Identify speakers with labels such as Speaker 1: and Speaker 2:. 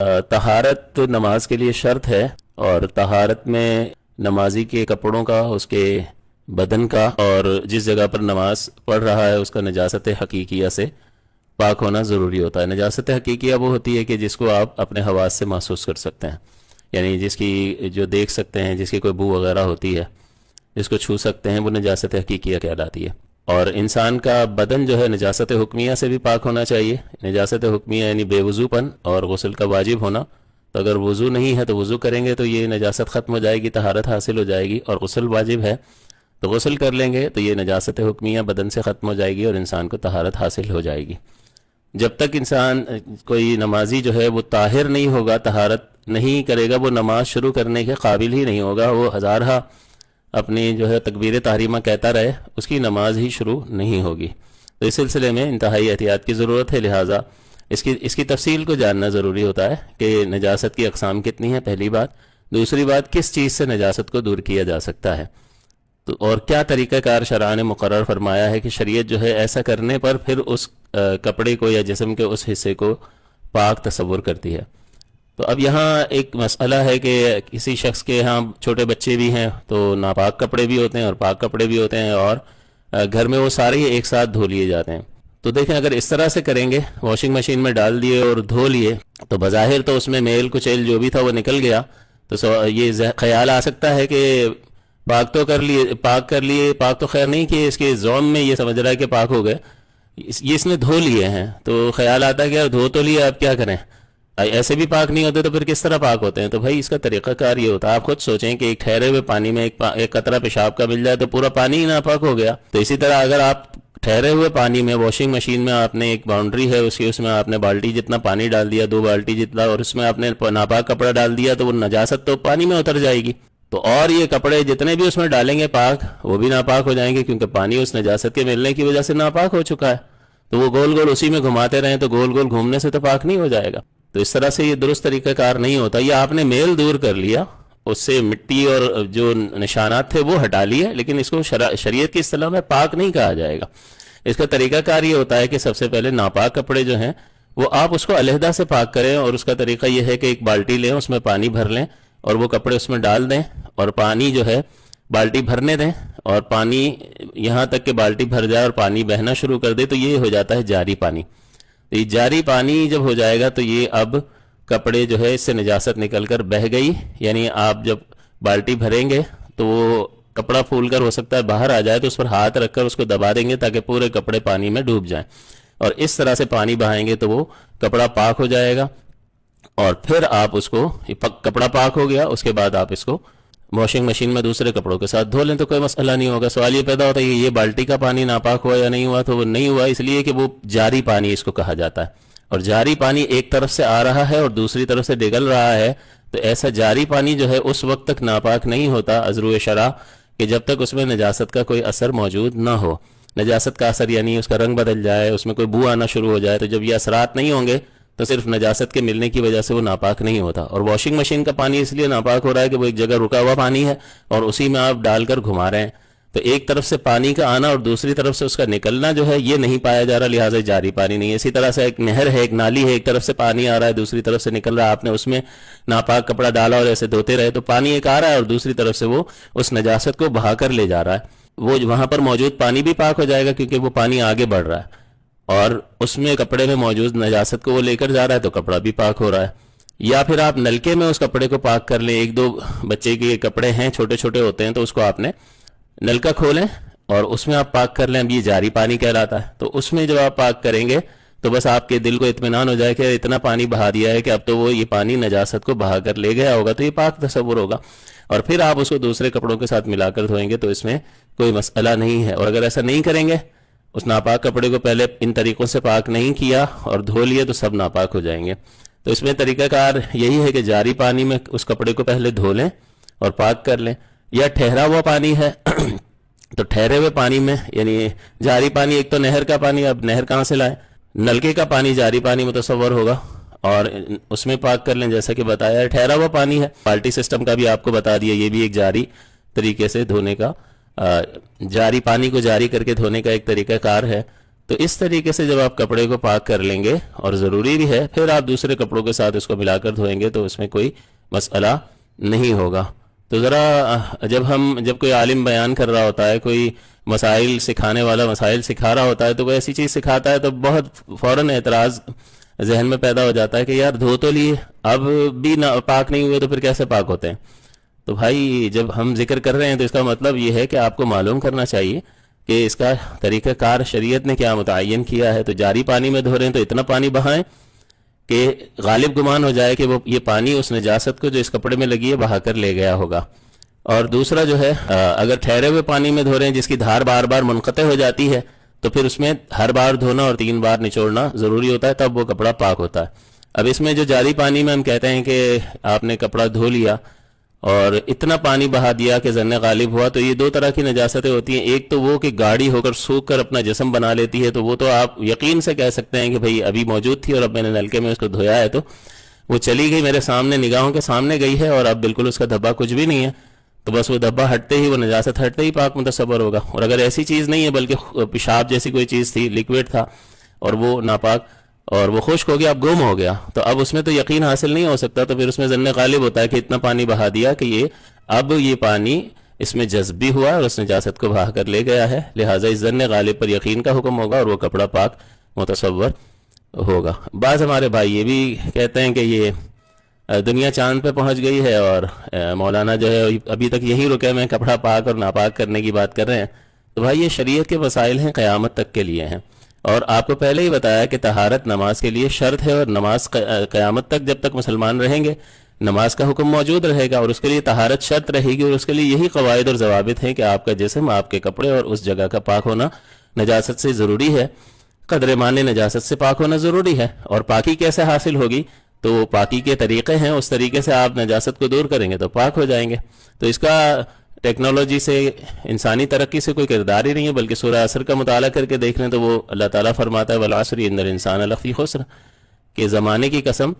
Speaker 1: طہارت نماز کے لیے شرط ہے، اور طہارت میں نمازی کے کپڑوں کا، اس کے بدن کا، اور جس جگہ پر نماز پڑھ رہا ہے اس کا نجاست حقیقیہ سے پاک ہونا ضروری ہوتا ہے۔ نجاست حقیقیہ وہ ہوتی ہے کہ جس کو آپ اپنے حواس سے محسوس کر سکتے ہیں، یعنی جس کی جو دیکھ سکتے ہیں، جس کی کوئی بو وغیرہ ہوتی ہے، جس کو چھو سکتے ہیں، وہ نجاست حقیقیہ کہلاتی ہے۔ اور انسان کا بدن جو ہے نجاست حکمیہ سے بھی پاک ہونا چاہیے۔ نجاست حکمیہ یعنی بے وضو پن اور غسل کا واجب ہونا۔ تو اگر وضو نہیں ہے تو وضو کریں گے تو یہ نجاست ختم ہو جائے گی، طہارت حاصل ہو جائے گی، اور غسل واجب ہے تو غسل کر لیں گے تو یہ نجاست حکمیہ بدن سے ختم ہو جائے گی اور انسان کو طہارت حاصل ہو جائے گی۔ جب تک انسان کوئی نمازی جو ہے وہ طاہر نہیں ہوگا، طہارت نہیں کرے گا، وہ نماز شروع کرنے کے قابل ہی نہیں ہوگا، وہ ہزارہ اپنی جو ہے تکبیر تحریمہ کہتا رہے، اس کی نماز ہی شروع نہیں ہوگی۔ تو اس سلسلے میں انتہائی احتیاط کی ضرورت ہے، لہٰذا اس کی تفصیل کو جاننا ضروری ہوتا ہے کہ نجاست کی اقسام کتنی ہیں، پہلی بات۔ دوسری بات، کس چیز سے نجاست کو دور کیا جا سکتا ہے، تو اور کیا طریقہ کار شرع نے مقرر فرمایا ہے کہ شریعت جو ہے ایسا کرنے پر پھر اس کپڑے کو یا جسم کے اس حصے کو پاک تصور کرتی ہے۔ تو اب یہاں ایک مسئلہ ہے کہ کسی شخص کے ہاں چھوٹے بچے بھی ہیں تو ناپاک کپڑے بھی ہوتے ہیں اور پاک کپڑے بھی ہوتے ہیں، اور گھر میں وہ سارے ہی ایک ساتھ دھو لیے جاتے ہیں۔ تو دیکھیں، اگر اس طرح سے کریں گے، واشنگ مشین میں ڈال دیے اور دھو لیے، تو بظاہر تو اس میں میل کچیل جو بھی تھا وہ نکل گیا، تو یہ خیال آ سکتا ہے کہ پاک تو کر لیے، پاک تو خیر نہیں کہ اس کے زوم میں یہ سمجھ رہا ہے کہ پاک ہو گئے، یہ اس نے دھو لیے ہیں، تو خیال آتا ہے کہ یار دھو تو لیا، اب کیا کریں، ایسے بھی پاک نہیں ہوتے تو پھر کس طرح پاک ہوتے ہیں؟ تو بھائی اس کا طریقہ کار یہ ہوتا ہے، آپ خود سوچیں کہ ایک ٹھہرے ہوئے پانی میں ایک قطرہ پیشاب کا مل جائے تو پورا پانی ہی ناپاک ہو گیا۔ تو اسی طرح اگر آپ ٹھہرے ہوئے پانی میں، واشنگ مشین میں آپ نے ایک باؤنڈری ہے اس میں آپ نے بالٹی جتنا پانی ڈال دیا، 2 بالٹی جتنا، اور اس میں آپ نے ناپاک کپڑا ڈال دیا، تو وہ نجاست تو پانی میں اتر جائے گی، تو اور یہ کپڑے جتنے بھی اس میں ڈالیں گے پاک، وہ بھی ناپاک ہو جائیں گے، کیونکہ پانی اس نجاست کے ملنے کی وجہ سے ناپاک ہو چکا ہے۔ تو وہ گول گول اسی میں گھماتے رہیں تو گول گول گھومنے سے تو پاک نہیں ہو جائے گا۔ تو اس طرح سے یہ درست طریقہ کار نہیں ہوتا۔ یہ آپ نے میل دور کر لیا، اس سے مٹی اور جو نشانات تھے وہ ہٹا لیے، لیکن اس کو شریعت کی اصطلاح میں پاک نہیں کہا جائے گا۔ اس کا طریقہ کار یہ ہوتا ہے کہ سب سے پہلے ناپاک کپڑے جو ہیں وہ آپ اس کو علیحدہ سے پاک کریں، اور اس کا طریقہ یہ ہے کہ ایک بالٹی لیں، اس میں پانی بھر لیں اور وہ کپڑے اس میں ڈال دیں، اور پانی جو ہے بالٹی بھرنے دیں، اور پانی یہاں تک کہ بالٹی بھر جائے اور پانی بہنا شروع کر دے، تو یہ ہو جاتا ہے جاری پانی۔ تو یہ جاری پانی جب ہو جائے گا تو یہ اب کپڑے جو ہے اس سے نجاست نکل کر بہہ گئی، یعنی آپ جب بالٹی بھریں گے تو وہ کپڑا پھول کر ہو سکتا ہے باہر آ جائے، تو اس پر ہاتھ رکھ کر اس کو دبا دیں گے تاکہ پورے کپڑے پانی میں ڈوب جائیں، اور اس طرح سے پانی بہائیں گے تو وہ کپڑا پاک ہو جائے گا۔ اور پھر آپ اس کو، کپڑا پاک ہو گیا، اس کے بعد آپ اس کو واشنگ مشین میں دوسرے کپڑوں کے ساتھ دھو لیں تو کوئی مسئلہ نہیں ہوگا۔ سوال یہ پیدا ہوتا ہے کہ یہ بالٹی کا پانی ناپاک ہوا یا نہیں ہوا، تو وہ نہیں ہوا اس لیے کہ وہ جاری پانی اس کو کہا جاتا ہے، اور جاری پانی ایک طرف سے آ رہا ہے اور دوسری طرف سے نکل رہا ہے، تو ایسا جاری پانی جو ہے اس وقت تک ناپاک نہیں ہوتا ازروع شرع کہ جب تک اس میں نجاست کا کوئی اثر موجود نہ ہو۔ نجاست کا اثر یعنی اس کا رنگ بدل جائے، اس میں کوئی بو آنا شروع ہو جائے، تو جب یہ اثرات نہیں ہوں گے تو صرف نجاست کے ملنے کی وجہ سے وہ ناپاک نہیں ہوتا۔ اور واشنگ مشین کا پانی اس لیے ناپاک ہو رہا ہے کہ وہ ایک جگہ رکا ہوا پانی ہے اور اسی میں آپ ڈال کر گھما رہے ہیں، تو ایک طرف سے پانی کا آنا اور دوسری طرف سے اس کا نکلنا جو ہے یہ نہیں پایا جا رہا، لہٰذا جاری پانی نہیں ہے۔ اسی طرح سے ایک نہر ہے، ایک نالی ہے، ایک طرف سے پانی آ رہا ہے، دوسری طرف سے نکل رہا ہے، آپ نے اس میں ناپاک کپڑا ڈالا اور ایسے دھوتے رہے تو پانی ایک آ رہا ہے اور دوسری طرف سے وہ اس نجاست کو بہا کر لے جا رہا ہے، وہ وہاں پر موجود پانی بھی پاک ہو جائے گا کیونکہ وہ پانی آگے بڑھ رہا ہے، اور اس میں کپڑے میں موجود نجاست کو وہ لے کر جا رہا ہے تو کپڑا بھی پاک ہو رہا ہے۔ یا پھر آپ نلکے میں اس کپڑے کو پاک کر لیں، 1-2 بچے کے کپڑے ہیں چھوٹے چھوٹے ہوتے ہیں تو اس کو آپ نے نلکا کھولیں اور اس میں آپ پاک کر لیں، اب یہ جاری پانی کہلاتا ہے، تو اس میں جب آپ پاک کریں گے تو بس آپ کے دل کو اطمینان ہو جائے کہ اتنا پانی بہا دیا ہے کہ اب تو وہ یہ پانی نجاست کو بہا کر لے گیا ہوگا، تو یہ پاک تصور ہوگا، اور پھر آپ اس کو دوسرے کپڑوں کے ساتھ ملا کر دھوئیں گے تو اس میں کوئی مسئلہ نہیں ہے۔ اور اگر ایسا نہیں کریں گے، اس ناپاک کپڑے کو پہلے ان طریقوں سے پاک نہیں کیا اور دھو لیے، تو سب ناپاک ہو جائیں گے۔ تو اس میں طریقہ کار یہی ہے کہ جاری پانی میں اس کپڑے کو پہلے دھو لیں اور پاک کر لیں، یا ٹھہرا ہوا پانی ہے تو ٹھہرے ہوئے پانی میں، یعنی جاری پانی ایک تو نہر کا پانی، اب نہر کہاں سے لائیں، نلکے کا پانی جاری پانی متصور ہوگا اور اس میں پاک کر لیں، جیسا کہ بتایا ٹھہرا ہوا پانی ہے، بالٹی سسٹم کا بھی آپ کو بتا دیا، یہ بھی ایک جاری طریقے سے دھونے کا، جاری پانی کو جاری کر کے دھونے کا ایک طریقہ کار ہے۔ تو اس طریقے سے جب آپ کپڑے کو پاک کر لیں گے، اور ضروری بھی ہے، پھر آپ دوسرے کپڑوں کے ساتھ اس کو ملا کر دھوئیں گے تو اس میں کوئی مسئلہ نہیں ہوگا۔ تو ذرا جب کوئی عالم بیان کر رہا ہوتا ہے، کوئی مسائل سکھانے والا مسائل سکھا رہا ہوتا ہے، تو وہ ایسی چیز سکھاتا ہے تو بہت فوراً اعتراض ذہن میں پیدا ہو جاتا ہے کہ یار دھو تو لیے، اب بھی پاک نہیں ہوئے تو پھر کیسے پاک ہوتے ہیں؟ تو بھائی جب ہم ذکر کر رہے ہیں تو اس کا مطلب یہ ہے کہ آپ کو معلوم کرنا چاہیے کہ اس کا طریقہ کار شریعت نے کیا متعین کیا ہے۔ تو جاری پانی میں دھو رہے ہیں تو اتنا پانی بہائیں کہ غالب گمان ہو جائے کہ وہ یہ پانی اس نجاست کو جو اس کپڑے میں لگی ہے بہا کر لے گیا ہوگا۔ اور دوسرا جو ہے، اگر ٹھہرے ہوئے پانی میں دھو رہے ہیں جس کی دھار بار بار منقطع ہو جاتی ہے تو پھر اس میں ہر بار دھونا اور 3 بار نچوڑنا ضروری ہوتا ہے، تب وہ کپڑا پاک ہوتا ہے۔ اب اس میں جو جاری پانی میں ہم کہتے ہیں کہ آپ نے کپڑا دھو لیا اور اتنا پانی بہا دیا کہ ذن غالب ہوا، تو یہ 2 طرح کی نجاستیں ہوتی ہیں۔ ایک تو وہ کہ گاڑی ہو کر سوکھ کر اپنا جسم بنا لیتی ہے، تو وہ تو آپ یقین سے کہہ سکتے ہیں کہ بھئی ابھی موجود تھی اور اب میں نے نلکے میں اس کو دھویا ہے تو وہ چلی گئی، میرے سامنے نگاہوں کے سامنے گئی ہے اور اب بالکل اس کا دھبا کچھ بھی نہیں ہے، تو بس وہ دھبا ہٹتے ہی، وہ نجاست ہٹتے ہی پاک متصور ہوگا۔ اور اگر ایسی چیز نہیں ہے بلکہ پیشاب جیسی کوئی چیز تھی، لیکوڈ تھا، اور وہ ناپاک اور وہ خشک ہو گیا، اب گم ہو گیا، تو اب اس میں تو یقین حاصل نہیں ہو سکتا، تو پھر اس میں ظن غالب ہوتا ہے کہ اتنا پانی بہا دیا کہ اب یہ پانی اس میں جذب بھی ہوا اور اس نجاست کو بہا کر لے گیا ہے، لہٰذا اس ظن غالب پر یقین کا حکم ہوگا اور وہ کپڑا پاک متصور ہوگا۔ بعض ہمارے بھائی یہ بھی کہتے ہیں کہ یہ دنیا چاند پہ پہنچ گئی ہے اور مولانا جو ہے ابھی تک یہی رکے میں کپڑا پاک اور ناپاک کرنے کی بات کر رہے ہیں۔ تو بھائی یہ شریعت کے مسائل ہیں، قیامت تک کے لیے ہیں، اور آپ کو پہلے ہی بتایا کہ طہارت نماز کے لیے شرط ہے، اور نماز قیامت تک جب تک مسلمان رہیں گے نماز کا حکم موجود رہے گا، اور اس کے لیے طہارت شرط رہے گی، اور اس کے لیے یہی قواعد اور ضوابط ہیں کہ آپ کا جسم، آپ کے کپڑے اور اس جگہ کا پاک ہونا نجاست سے ضروری ہے، قدر مانے نجاست سے پاک ہونا ضروری ہے۔ اور پاکی کیسے حاصل ہوگی؟ تو وہ پاکی کے طریقے ہیں، اس طریقے سے آپ نجاست کو دور کریں گے تو پاک ہو جائیں گے۔ تو اس کا ٹیکنالوجی سے، انسانی ترقی سے کوئی کردار ہی نہیں ہے، بلکہ سورہ عصر کا مطالعہ کر کے دیکھ لیں تو وہ اللہ تعالیٰ فرماتا ہے وَالْعَصْرِ إِنَّ الْإِنسَانَ لَفِي خُسْرٍ، کہ زمانے کی قسم